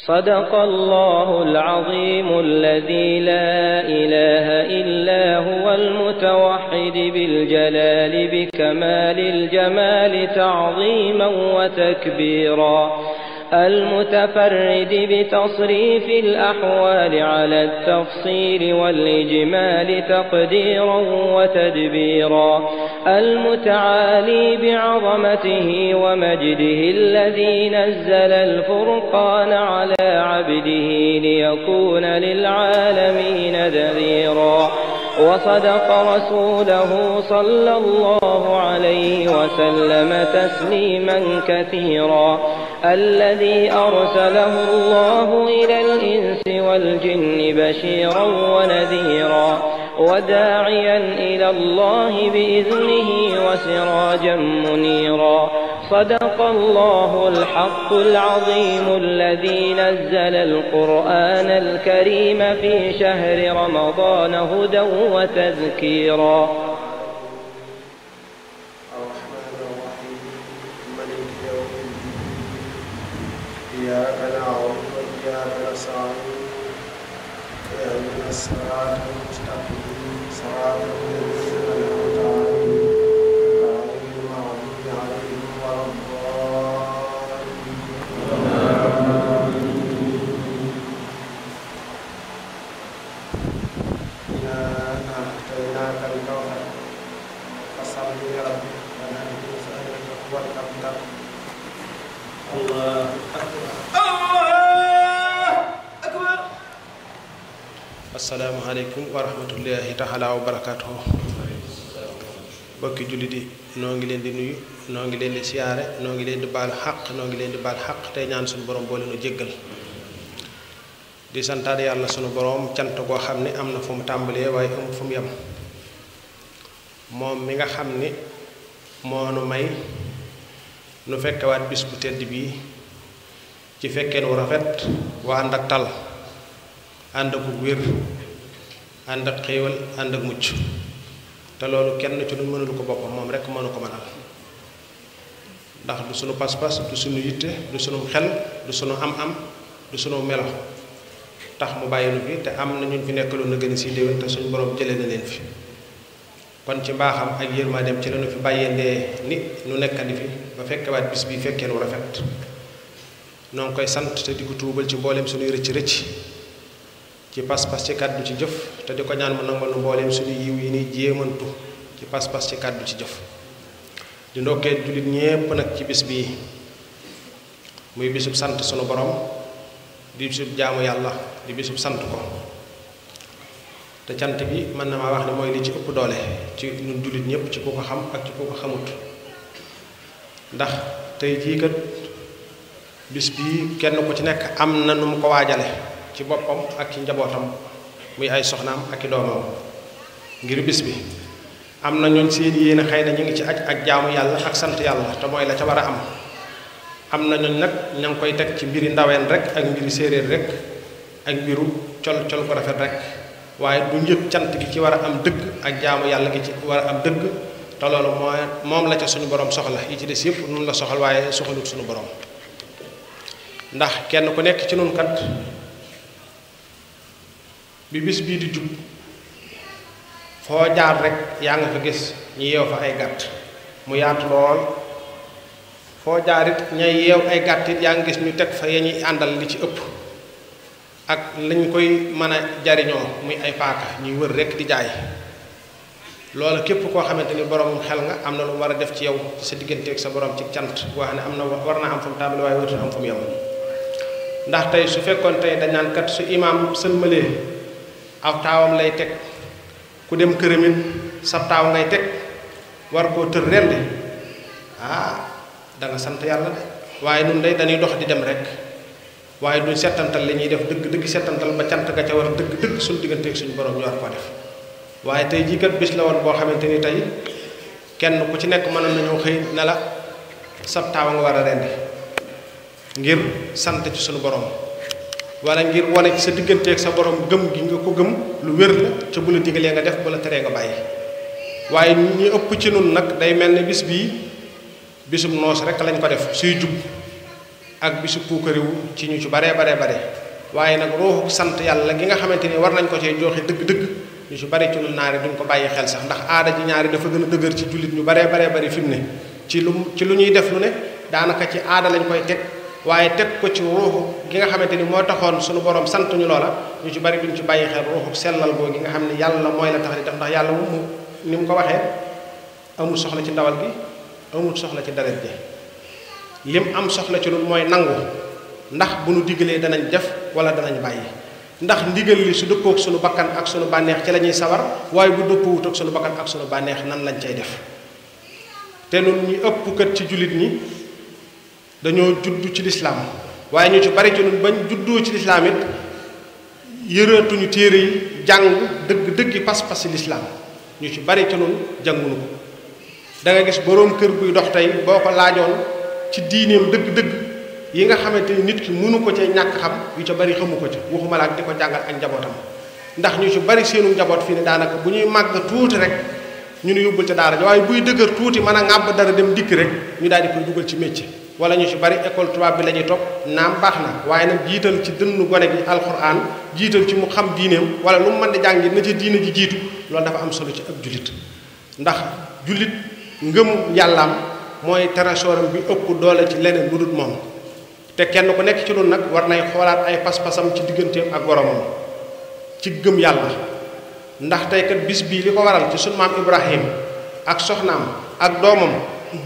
صدق الله العظيم الذي لا إله إلا هو المتوحد بالجلال بكمال الجمال تعظيما وتكبيرا، المتفرد بتصريف الأحوال على التفصيل والإجمال تقديرا وتدبيرا، المتعالي بعظمته ومجده الذي نزل الفرقان على عبده ليكون للعالمين نذيرا، وصدق رسوله صلى الله عليه وسلم تسليما كثيرا، الذي أرسله الله إلى الإنس والجن بشيرا ونذيرا، وداعيا إلى الله بإذنه وسراجا منيرا. صدق الله الحق العظيم الذي نزل القرآن الكريم في شهر رمضان هدى وتذكيرا. إياك نعبد وإياك نستعين اهدنا الصراط المستقيم صراط الذين أنعمت عليهم غير المغضوب عليهم ولا الضالين. إنا أعطيناك الكوثر فصل لربك ونهدك وارتقب. الله أكبر. asalaamaaleykum wa rahmatullahi taala wa barakaatuhu. bokki jullit yi noo ngi leen di nuyu, noo ngi leen di siyaare, noo ngi leen di baal xaq, noo ngi leen di baal xaq tey ñaan suñu borom boo leen jéggal. di santaat yàlla sunu borom cant goo xam ne am na fu mu tàmbalee waaye amul fu mu yem. moom mi nga xam ni moo nu may nu fekkewaat bis bu tedd bii ci fekkeen wu rafet waa ànd ak tal, ànd ak wér, ànd ak xéewal, ànd ak mucc, te loolu kenn ci ñun mënul ko boppam, moom rekk mënu ko mënal. ndax du sunu pas-pas, du sunu yitte, du sunu xel, du sunu am-am, du sunu melo tax mu bàyyi nu fi, te am na ñu fi nekkaloon na gën a si déwén te suñu borom jëlee na leen fi. kon ci mbaaxam ak yërmandeem ci lañu fi bàyyendee ni nu nekkandi fi ba fekkewaat bis bi fekkeen wu rafet. noo ngi koy sant te di ko tuubal ci mbooleem suñuy rëcc ci pas-pas ci kàddu ci jëf, te di ko ñaan mu nangal nu mbooleem suñu yiw yi ni jéemantu ci pas-pas ci kàddu ci jëf. di ndokkee jullit ñépp nag ci bis bii muy bisub sant sunu borom, di bisub jaamu yàlla, di bisub sant ko. te cant bi mën na maa wax ne mooy li ci ëpp doole ci ñun jullit ñépp, ci ku ko xam ak ci ku ko xamut. ndax tey jii kat bis bii kenn ku ci nekk am na nu mu ko waajale ci boppam ak ci njabootam, muy ay soxnaam ak i doomam ngir bis bi. am na ñooñ seen yéene xëy na ñu ngi ci aj ak jaamu yàlla ak sant yàlla te mooy la ca war a am. am na ñooñ nag ña ngi koy teg ci mbiri ndaween rek ak mbiri séeréer rek ak mbiru col ko rafet rek, waaye du njëg cant gi ci war a am dëgg ak jaamu yàlla gi ci war a am dëgg. te loolu moom la ca suñu borom soxla, yi ci des yëpp nun la soxal waaye soxalut suñu borom. ndax kenn ku nekk ci nun kat bi bis bii di jub foo jaar rek yaa nga fa gis ñu yeew fa ay gàtt mu yaatu lool. foo jaar it ñay yeew ay gàtt it yaa ngi gis ñu teg fa ya ñuy àndal li ci ëpp ak lañ koy mën a jariñoo muy ay paaka ñuy wër rek di jaay. loolu képp koo xamante ni borom xel nga am na lu war a def ci yow ci sa diggante ak sa borom ci cant boo xam ne am na war naa am fu mu tàmbali waaye warut am fu mu yem. ndax tey su fekkoon tey dañ naan kat su imaam sëlmalee aw taawam lay teg, ku dem këramit sa taaw ngay teg war koo tër rendi da nga sant yàlla de. waaye nun day dañuy dox di dem rek waaye duñ settantal li ñuy def dëgg settantal ba cant ga ca war dëgg suñu diggante ak suñu borom ñu war koo def. waaye tey jii kat bis la woon boo xamante ni tey kenn ku ci nekk mënoon nañoo xëy ne la sab taawa nga war a rendi ngir sant ci suñu borom, wala ngir wane ci sa digganteeg sa borom gëm gi nga ko gëm lu wér la ca bu la digalee nga def bu la teree nga bàyyi. waaye ñi ëpp ci nun nag day mel ni bis bii bisum noos rek lañ ko def suy jub ak bisu puukariwu ci ñu ci bare waaye nag ruuxu sant yàlla gi nga xamante ni war nañ ko cee joxe dëgg-dëgg ñu ci bari ci lu naari duñ ko bàyyi xel sax ndax aada ji ñaari dafa gën a dëgër ci jullit ñu bare fi mu ne ci lu ñuy def lu ne daanaka ci aada lañ koy teg waaye teg ko ci ruuxu gi nga xamante ni moo taxoon suñu borom sant ñu loola ñu ci bari duñ ci bàyyi xel ruuxu sellal boo gi nga xam ne yàlla mooy la tax di def ndax yàlla moom ni mu ko waxee amul soxla ci ndawal gi amul soxla ci deret ji lim am soxla ci lu mooy nangu ndax bu nu digalee danañ def wala danañ bàyyi ndax ndigal li su dëppoo ak sunu bakkan ak sunu bànneex ci la ñuy sawar waaye bu dëppoowut ak sunu bakkan ak sunu bànneex nan lañ cay def te nun ñi ëpp kat ci jullit ñi dañoo judd ci lislaam waaye ñu ci bari ci nun bañ juddoo ci lislaam it yëratuñu téere yi jàng dëggi pas-pasi lislaam ñu ci bari ci nun jàngunu ko da nga gis boroom kër buy dox tey boo ko laajoon ci diineem dëgg-dëgg yi nga xamante ni nit ki mënu ko cee ñàkk xam yu ca bari xamu ko ca waxuma la ak di ko jàngal ak njabootam ndax ñu ci bari seenu njaboot fii ne daanaka bu ñuy màgg tuuti rek ñu ne yóbbul ca daara ja waaye buy dëgër tuuti mën a ŋàbb dara dem dikk rek ñu daal di koy dugal ci métier wala ñu ci bari école tubaab bi la ñuy topp naam baax na waaye nag jiital ci dënnu gone gi alxuraan jiital ci mu xam diineem wala lu mu mën di jàngi na ca diine ji jiitu loolu dafa am solo ci ab jullit ndax jullit ngëm yàllaam mooy trésoram bi ëpp doole ci leneen lu dul moom te kenn ku nekk ci loolu nag war nay xoolaat ay pas-pasam ci digganteem ak boromam ci gëm yàlla ndax tey kat bis bii li ko waral ci sunu maam Ibrahim ak soxnaam ak doomam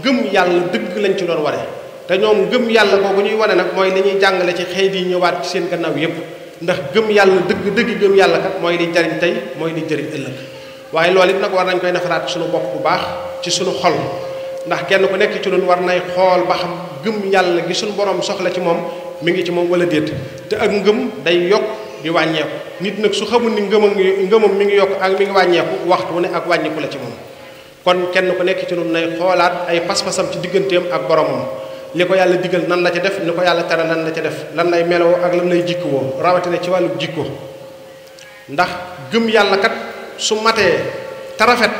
gëm yàlla dëgg lañ ci doon wane te ñoom gëm yàlla googu ñuy wane nag mooy li ñuy jàngale ci xeet yi ñëwaat ci seen gannaaw yépp ndax gëm yàlla dëgg gëm yàlla kat mooy li jariñ tey mooy li jëriñ ëllëg waaye loolu it nag war nañ koy nafaraat suñu bopp bu baax ci suñu xol ndax kenn ku nekk ci ñun war nay xool ba xam gëm yàlla gi suñu borom soxla ci moom mi ngi ci moom wala déet te ak ngëm day yokk di wàññeeku nit nag su xamul ni ngëmam mi ngi yokk ak mi ngi wàññeeku waxtu wu ne ak wàññiku la ci moom kon kenn ku nekk ci ñun nay xoolaat ay pas-pasam ci digganteem ak boromam li ko yàlla digal nan la ca def li ko yàlla tere lan la ca def lan lay meloo ak lan lay jikkoo rawatina ci wàllu jikko ndax gëm yàlla kat su matee te rafet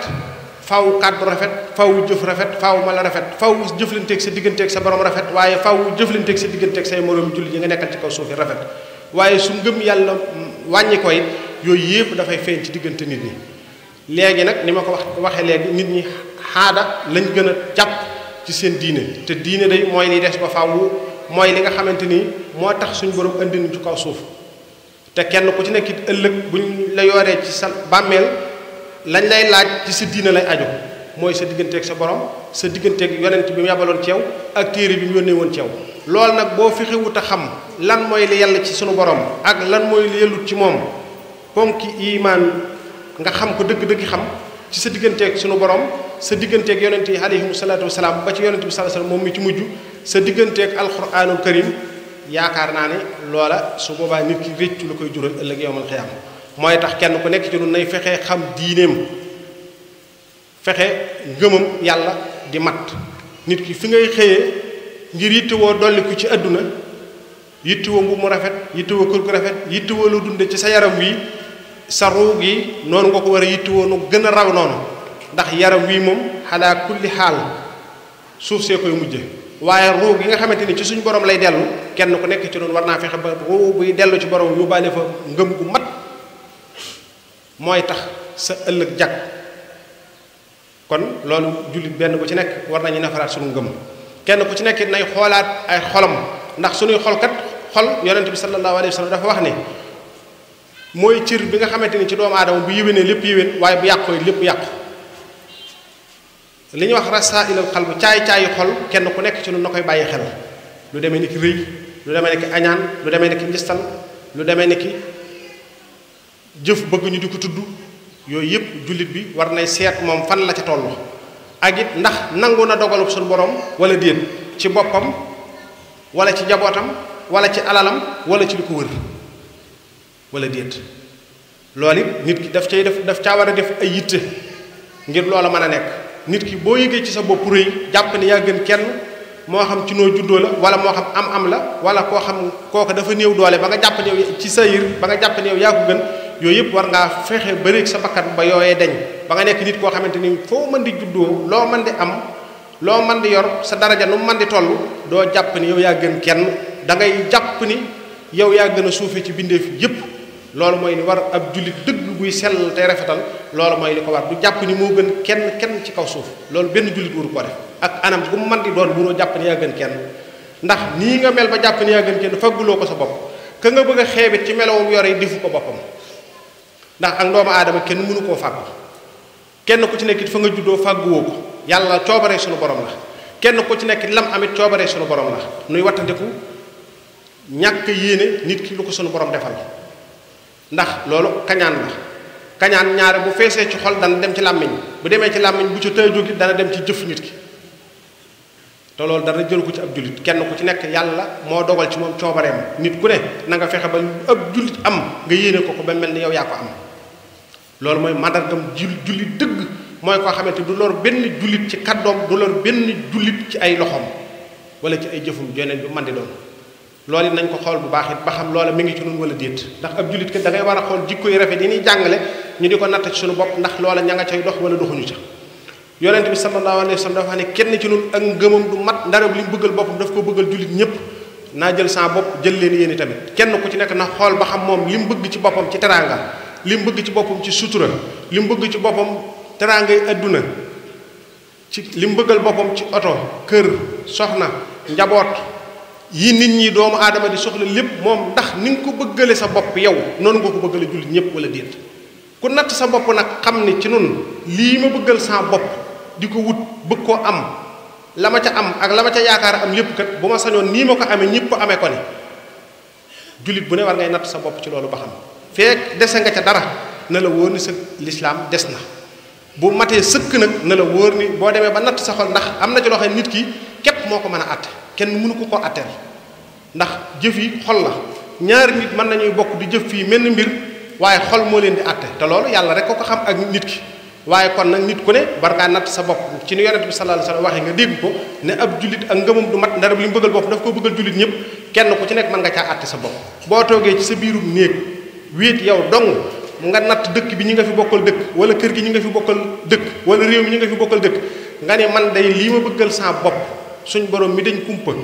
faaw kàddu rafet faaw jëf rafet faaw mala rafet faaw jëflanteeg sa digganteeg sa borom rafet waaye faaw jëflanteeg sa digganteeg say moroom julli yi nga nekkal ci kaw suufi rafet waaye su ngëm yàlla wàññi ko it yooyu yëpp dafay feeñ ci diggante nit ñi léegi nag ni ma ko waxee léegi nit ñi xaada lañ gën a jàpp ci seen diine te diine day mooy li des ba faaw mooy li nga xamante ni moo tax suñu borom andi ñu ci kaw suuf te kenn ku ci nekk it ëllëg buñ la yooree ci sa bàmmeel lañ lay laaj ci sa diine lay aju mooy sa digganteeg sa borom sa digganteeg yonent bi mu yabaloon ci yow ak téere bi mu yónnee woon ci yow loolu nag boo fexewut a xam lan mooy li yàlla ci sunu borom ak lan mooy li yellut ci moom ponki imaan nga xam ko dëgg-dëgg xam ci sa digganteeg sunu borom sa digganteeg yonent yi alayhimu salaatu wasalaam ba ci yonent bi sallallahu alayhi wasallam moom mi ci mujj sa digganteeg alquranul karim yaakaar naa ne loola su boobaa nit ki réccu lu koy jural ëllëg yawmal xiyaam mooy tax kenn ku nekk ci ñun nay fexe xam diineem fexe ngëmam yàlla di mat nit ki fi ngay xëyee ngir yittewoo dolliku ci àdduna yittewoo mbubb mu rafet yittewoo kër gu rafet yittewoo lu dunde ci sa yaram wi sa ruu gi noonu nga ko war a yittewoo nu gën a raw noonu ndax yaram wii moom xalaa kulli xaal suuf see koy mujje waaye ruu gi nga xamante ni ci suñu borom lay dellu kenn ku nekk ci noonu war naa fexe ba ruu buy dellu ci borom yóbbaale fa ngëm gu mat mooy tax sa ëllëg jag kon loolu jullit benn bu ci nekk war nañu nafaraat suñu ngëm kenn ku ci nekk nay xoolaat ay xolam ndax suñuy xolkat xol yonent bi sallallahu alayhi wa sallam dafa wax ne mooy cër bi nga xamante ni ci doomu aadama bu yéwénee lépp yéwén waaye bu yàqoo lépp yàqu li ñuy wax rasaa'ilul qalb caay-caayi xol kenn ku nekk ci ñun na koy bàyyi xel lu demee ni ki rëy lu demee ni ki añaan lu demee ni ki njistal lu demee ni ki jëf bëgg ñu di ko tudd yooyu yëpp jullit bi war nay seet moom fan la ca toll ak it ndax nangu na dogalub suñu borom wala déet ci boppam wala ci njabootam wala ci alalam wala ci li ko wër wala déet loolu it nit ki daf caa war a def ay yitte ngir loola mën a nekk nit ki boo yëgee ci sa bopp rëy jàpp ne yaa gën kenn moo xam ci noo juddoo la wala moo xam am la wala koo xam kooku dafa néew doole ba nga jàpp ne yow ci sa yir ba nga jàpp ne yow yaa ko gën yooyu yëpp war ngaa fexe bëreeg sa bakkan ba yooyee deñ ba nga nekk nit koo xamante ni foo mën di juddoo loo mën di am loo man di yor sa daraja nu man di toll doo jàpp ni yow yaa gën kenn da ngay jàpp ni yow yaa gën a suufee ci bindeef yépp loolu mooy li war ab jullit dëgg buy sell tey rafetal loolu mooy li ko war du jàpp ni moo gën kenn ci kaw suuf loolu benn jullit waru ko def ak anam bu mu man di doon buroo jàpp ni yaa gën kenn ndax nii nga mel ba jàpp ni yaa gën kenn fagguloo ko sa bopp ka nga bëgg a xeebit ci melowum yore difu ko boppam ndax ak doomu aadama kenn mënu koo fàggu kenn ku ci nekkit fa nga juddoo fàgguwoo ko yàlla coobaree suñu borom la kenn ku ci nekk lam amit coobaree suñu borom la nuy wattandiku ñàkk yéene nit ki lu ko suñu borom defal ndax loolu kañaan la kañaan ñaare bu feesee ci xol dana dem ci làmmiñ bu demee ci làmmiñ bu ci tëy jógit dana dem ci jëf nit ki te loolu dara jël ko ci ab jullit kenn ku ci nekk yàlla moo dogal ci moom coobareem nit ku ne na nga fexe ba ab jullit am nga yéene ko ba mel ni yow yaa ko am loolu mooy mandargam jullit dëgg mooy koo xamante du lor benn jullit ci kàddoom du lor benn jullit ci ay loxoom wala ci ay jëfum joneen bi man di doon loolu it nañ ko xool bu baax it ba xam loola mi ngi ci nun wala déet ndax ab jullit kat da ngay war a xool jikko yi rafet yi ñuy jàngale ñu di ko natt ci suñu bopp ndax loola ña nga cay dox wala doxuñu ca yonent bi sallallahu alayhi wa sallam dafa ne kenn ci nun ak ngëmam du mat ndara li mu bëggal boppam daf ko bëggal jullit ñëpp naa jël sa bopp jël leen yéen tamit kenn ku ci nekk na xool ba xam moom li mu bëgg ci boppam ci teraanga li mu bëgg ci boppam ci sutura li mu bëgg ci boppam teraangay adduna ci li mu bëggal boppam ci oto kër soxna njaboot yi nit ñi doomu aadama di soxla lépp moom ndax ni nga ko bëggale sa bopp yow noonu nga ko bëggale jullit ñëpp wala déet ku natt sa bopp nag xam ni ci nun lii ma bëggal sa bopp di ko wut bëgg koo am la ma ca am ak la ma ca yaakaar am lépp kat bu ma sañoon nii ma ko amee ñëpp amee ko ni jullit bu ne war ngay natt sa bopp ci loolu ba xam feek dese nga ca dara na la wóor ni sa lislaam des na bu matee sëkk nag na la wóor ni boo demee ba natt sa xol ndax am na ci loo xam ne nit ki képp moo ko mën a àtte kenn mënu ko koo àtteel ndax jëf yi xol la ñaari nit mën nañuy bokk di jëf fii menn mbir waaye xol moo leen di àtte te loolu yàlla rek ko xam ak nit ki waaye kon nag nit ku ne war ngaa natt sa bopp ci ni yonent bi sallallahu alayhi wasallam waxee nga dégg ko ne ab jullit ak ngëmam du mat ndara li mu bëggal bopp daf ko bëggal jullit ñëpp kenn ku ci nekk mën nga caa àtte sa bopp boo toogee ci sa biirum néeg wéet yow dong nga natt dëkk bi ñi nga fi bokkal dëkk wala kër gi ñi nga fi bokkal dëkk wala réew mi ñi nga fi bokkal dëkk nga ne man day lii ma bëggal sa bopp suñ borom mi dañ kumpa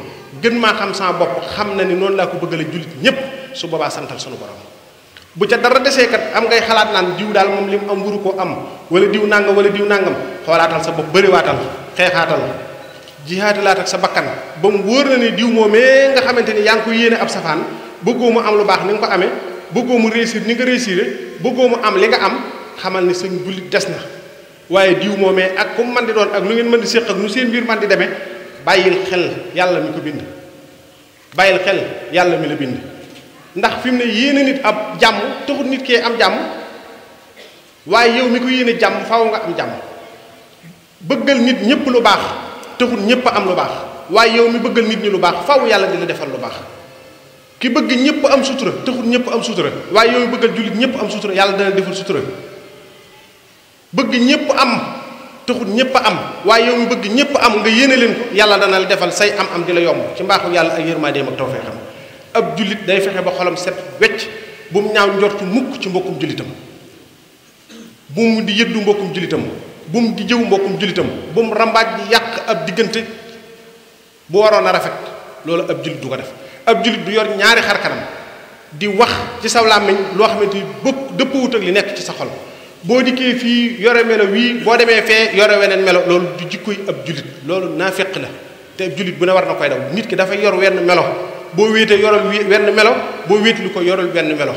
gën maa xam sa bopp xam na ni noonu laa ko bëggale jullit ñëpp su boobaa santal suñu borom bu ca dara desee kat am ngay xalaat naan diw daal moom li mu am wuru koo am wala diw nàngam wala diw nàngam xoolaatal sa bopp bëriwaatal xeexaatal jihaatalaat ak sa bakkan ba mu wóor na ni diw moomee nga xamante ni yaa ngi ko yéene ab safaan bëggoo mu am lu baax ni nga ko amee bëggoo mu réussir ni nga réussir bëggoo mu am li nga am xamal ni sëñ jullit des na waaye diw moomee ak ku mu man di doon ak lu ngeen mën di séq ak nu seen mbir man di demee bàyyil xel yàlla mi ko bind bàyyil xel yàlla mi la bind ndax fi mu ne yéene nit ab jàmm taxut nit kee am jàmm waaye yow mi ko yéene jàmm faaw nga am jàmm bëggal nit ñëpp lu baax taxut ñëpp am lu baax waaye yow mi bëggal nit ñi lu baax faaw yàlla di la defal lu baax ki bëgg ñëpp am sutura taxut ñëpp am sutura waaye yow mi bëggal jullit ñëpp am sutura yàlla dana defal sutura bëgg ñëpp am taxut ñëpp am waaye yow mi bëgg ñëpp am nga yéene leen ko yàlla dana la defal say am di la yomb ci mbaaxu yàlla ak yërmandeem ak tawfeexam ab jullit day fexe ba xolam set wecc bu mu ñaaw njortu mukk ci mbokkum jullitam bu mu di yëddu mbokkum jullitam bu mu di jëw mbokkum jullitam bu mu rambaaj di yàq ab diggante bu waroon a rafet loolu ab jullit du ko def ab jullit du yor ñaari xar kanam di wax ci sa làmmiñ loo xamante ni bëpp dëppwut ak li nekk ci sa xol boo dikkee fii yore melo wii boo demee fee yore weneen melo loolu du jikkoy ab jullit loolu naaféq la te ab jullit bu ne war na koy daw nit ki dafay yor wenn melo boo wéetee yoral wenn melo boo wéeti lu ko yoral wenn melo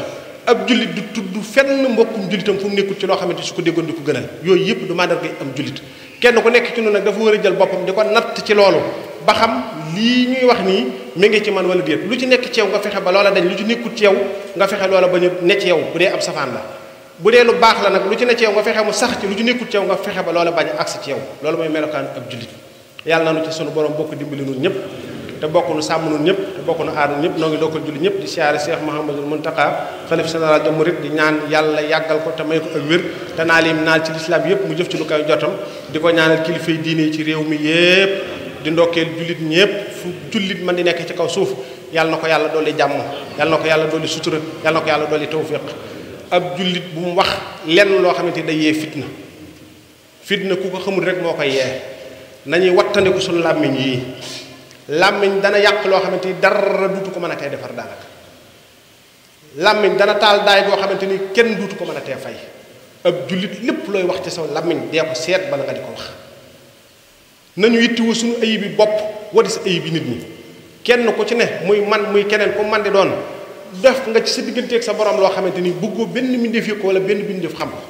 ab jullit du tudd fenn mbokkum jullitam fu mu nekkul ci loo xamante su ko déggoon di ko gënal yooyu yëpp du mandarga am jullit kenn ku nekk ci noonu nag dafa war a jël boppam di ko natt ci loolu ba xam lii ñuy wax nii mi ngi ci man wala déet lu ci nekk ci yow nga fexe ba loola dañ lu ci nekkul ci yow nga fexe loola ba ñu ne ci yow bu dee ab safaan la bu dee lu baax la nag lu ci ne ci yow nga fexe mu sax ci lu ci nekkul ci yow nga fexe ba loola bañ a agsi ci yow loolu mooy melokaan ab jullit yàlla na nu ci sunu borom bokk dimbali nun ñëpp te bokk nu sàmm nun ñëpp te bokk nu aar nun ñëpp noo ngi dokkal julli ñëpp di siyaare Cheikh Mouhamadul Mountakha xalif général des mourides di ñaan yàlla yàggal ko te may ko ak wér te naa lim naal ci lislaam yëpp mu jëf ci lu koy jotam di ko ñaanal kilifay diine ci réew mi yëpp di ndokkeel jullit ñëpp fu jullit man di nekk ci kaw suuf yàlla na ko yàlla dolli jàmm yàlla na ko yàlla dolli sutura yàlla na ko yàlla dolli tawfiq ab jullit bu mu wax lenn loo xamante ni day yee fitna ku ko xamul rek moo koy yee nañuy wattandiku suñu làmmiñ yi làmmiñ dana yàq loo xamante ni dara duutu ko mën a tee defar daanaka làmmiñ dana taal daay goo xamante ni kenn duutu ko mën a tee fay ab jullit lépp looy wax ci sa làmmiñ dee ko seet bala nga di ko wax nañu yittiwu suñu ayibi bopp wadi sa ayibi nit ñi kenn ku ci ne muy man muy keneen ku man di doon def nga ci sa digganteeg sa borom loo xamante ni bëggoo benn mbindeef yi ko wala benn mbindeef xam ko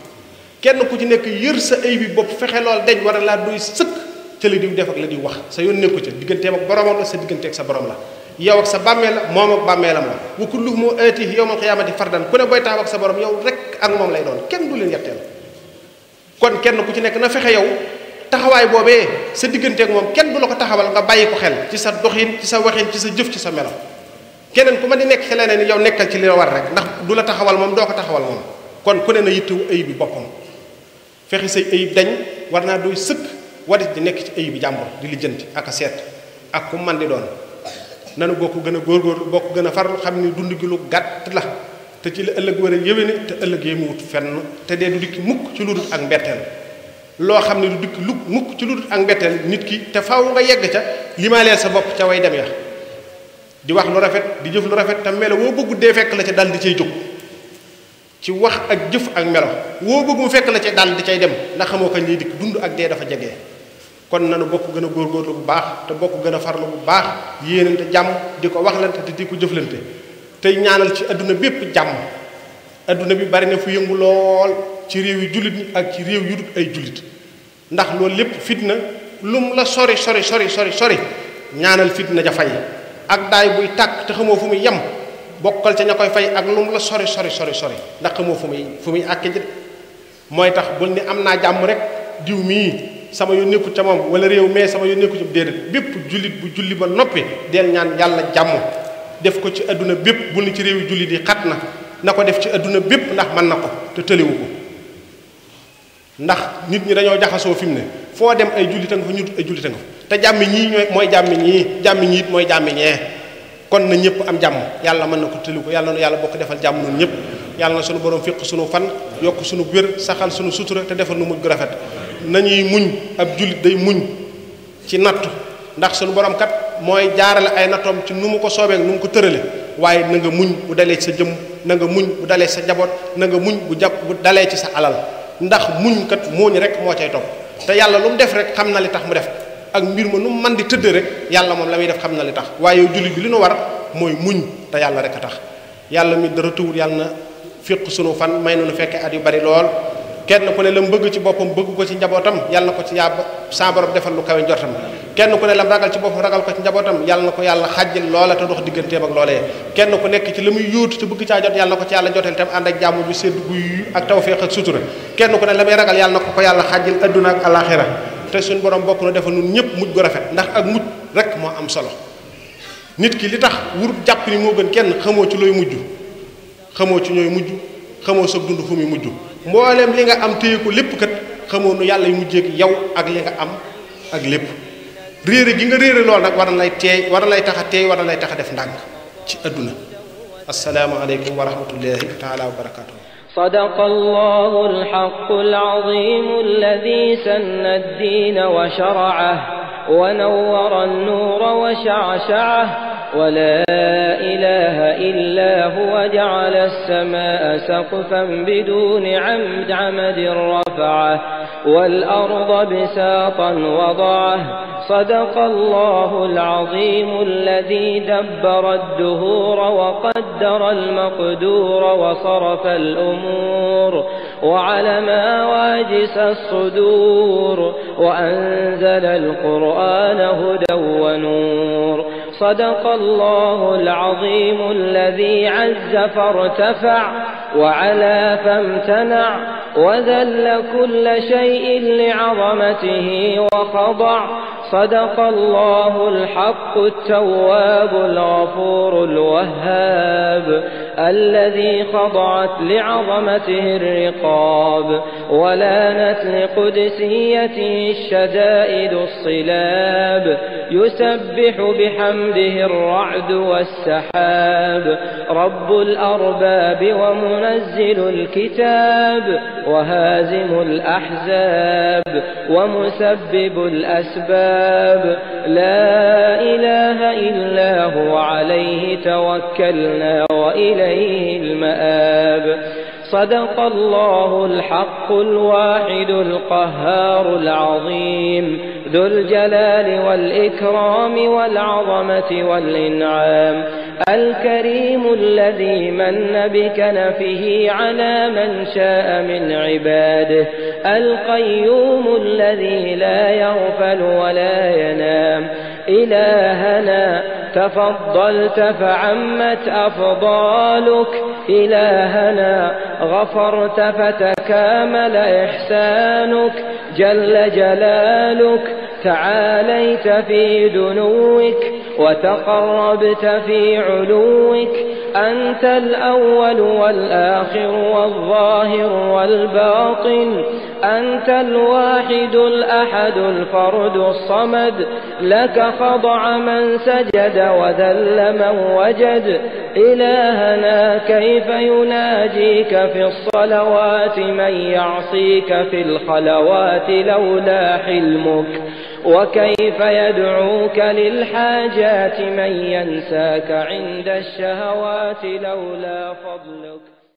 kenn ku ci nekk yër sa ayibi bopp fexe lool deñ war a laa doy sëkk ca la diw def ak la diw wax sa yoon nekku ca digganteem ak boromam la sa digganteeg sa borom la yow ak sa bàmmeel la moom ak bàmmeelam la wa kulluhum aatihi yawmal qiyaamati fardan ku ne booy taxaw ak sa borom yow rek ak moom lay doon kenn du leen yetteel kon kenn ku ci nekk na fexe yow taxawaay boobee sa digganteeg moom kenn du la ko taxawal nga bàyyi ko xel ci sa doxin ci sa waxin ci sa jëf ci sa melo keneen ku ma di nekk ci leneen yow nekkal ci li la war rek ndax du la taxawal moom doo ko taxawal moom kon ku ne na yittewu ayib bi boppam fexe say ayib dañ war naa doy sëkk wadit di nekk ci ayib bi jàmbur di lijjanti ak a seet ak ku man di doon nanu bokk gën a góorgóorlu bokk gën a farlu xam ni dund gi lu gàtt la te ci la ëllëg war a yéwéne te ëllëg yee mu wut fenn te dee du dikki mukk ci lu dul ak mbetteel loo xam ne du dikk lu mukk ci lu dul ak mbetteel nit ki te faaw nga yegg ca limaaleel sa bopp ca way dem ya di wax lu rafet di jëf lu rafet te melo woo bëggu dee fekk la ca dal di cay jóg ci wax ak jëf ak melo woo bëgg mu fekk la ca dal di cay dem ndax xamoo kañ lay dikk dund ak dee dafa jege. kon nanu bokk gën a góorgóorlu bu baax te bokk gën a farlu bu baax yéenante jàmm di ko waxlante te di ko jëflante tey ñaanal ci adduna bépp jàmm adduna bi bari na fu yëngu lool ci réew yu jullit ñi ak ci réew yu dul ay jullit ndax loolu lépp fitna lum la sori ñaanal fitna ja fay ak daay buy tàkk te xamoo fu muy yem bokkal ca ña koy fay ak lum la sori ndax xamoo fu muy àkke ji mooy tax bul ni am naa jàmm rek diw mii sama yoon nekkul ca moom wala réew mais sama yoon nekkul ca déedéet bépp jullit bu julli ba noppi del ñaan yàlla jàmm def ko ci adduna bépp bu ni ci réew yi jullit yi xat na ko def ci adduna bépp ndax mën na ko te tëliwu ko ndax nit ñi dañoo jaxasoo fi mu ne foo dem ay jullita nga fa ñut ay jullita nga fa te jàmmi ñii mooy jàmmi ñii mooy jàmmi ñee kon na ñëpp am jàmm yàlla mën na ko tëliwu ko yàlla na yàlla bokk defal jàmm noonu ñëpp yàlla na sunu borom fiq sunu fan yokk sunu wér saxal sunu sutura te defal nu mujj gu rafet nañuy muñ ab jullit day muñ ci nattu ndax sunu borom kat mooy jaarale ay nattoom ci nu mu ko soobee nu mu ko tërale waaye na nga muñ bu dalee ci sa jëm na nga muñ bu dalee ci sa jaboot na nga muñ bu dalee ci sa alal ndax muñ kat mooñ rek moo cay topp te yàlla lu mu def rek xam na li tax mu def ak mbir ma nu mu mën di tëdd rek yàlla moom la muy def xam na li tax waaye jullit bi li nu war mooy muñ te yàlla rek a tax yàlla mi dara tuwul yàlla na fiq sunu fan may nu fekkee at yu bari lool kenn ku ne la mu bëgg ci boppam bëgg ko ci njabootam yàlla na ko ci sa borom defal lu kawe njortam kenn ku ne lam ragal ci boppam ragal ko ci njabootam yàlla na ko yàlla xàjjal loola te dox digganteem ak loolee kenn ku nekk ci la muy yóotu te bëgg caa jot yàlla na ko ci yàlla jotal tam ànd ak jàmm ju sedd guy ak tawfeex ak sutura kenn ku ne la muy ragal yàlla na ko yàlla xàjjal adduna ak alaxira te suñu borom bokk na defal nun ñëpp mujj gu rafet ndax ak mujj rek moo am solo nit ki li tax wurut jàpp ni moo gën kenn xamoo ci looy mujj xamoo ci ñooy mujj xamoo sa dund fu muy mujj mboolem li nga am téye ko lépp kat xamoo nu yàlla yu mujjee ak yow ak li nga am ak lépp réere gi nga réere lool nag war na lay teey war na lay tax a teey war na lay tax a def ndànk ci adduna assalaamu aleykum wa rahmatullahi taala wa barakatuh صدق الله الحق العظيم الذي سن الدين وشرعه ونور النور وشعشعه ولا إله إلا هو جعل السماء سقفا بدون عمد رفعه والأرض بساطا وضعه صدق الله العظيم الذي دبر الدهور وقدر المقدور وصرف الأمور وعلم واجس الصدور وأنزل القرآن هدى ونور صدق الله العظيم الذي عز فارتفع وعلا فامتنع وذل كل شيء لعظمته وخضع صدق الله الحق التواب الغفور الوهاب الذي خضعت لعظمته الرقاب، ولانت لقدسيته الشدائد الصلاب، يسبح بحمده الرعد والسحاب، رب الأرباب ومنزل الكتاب، وهازم الأحزاب، ومسبب الأسباب، لا إله إلا هو عليه توكلنا وإليه المآب. صدق الله الحق الواحد القهار العظيم، ذو الجلال والإكرام والعظمة والإنعام، الكريم الذي من بكنفه على من شاء من عباده، القيوم الذي لا يغفل ولا ينام. إلهنا تفضلت فعمت أفضالك، إلهنا غفرت فتكامل إحسانك، جل جلالك تعاليت في دنوك وتقربت في علوك، أنت الأول والآخر والظاهر والباطن، أنت الواحد الأحد الفرد الصمد، لك خضع من سجد وذل من وجد. إلهنا كيف يناجيك في الصلوات من يعصيك في الخلوات لولا حلمك، وكيف يدعوك للحاجات من ينساك عند الشهوات لولا فضلك.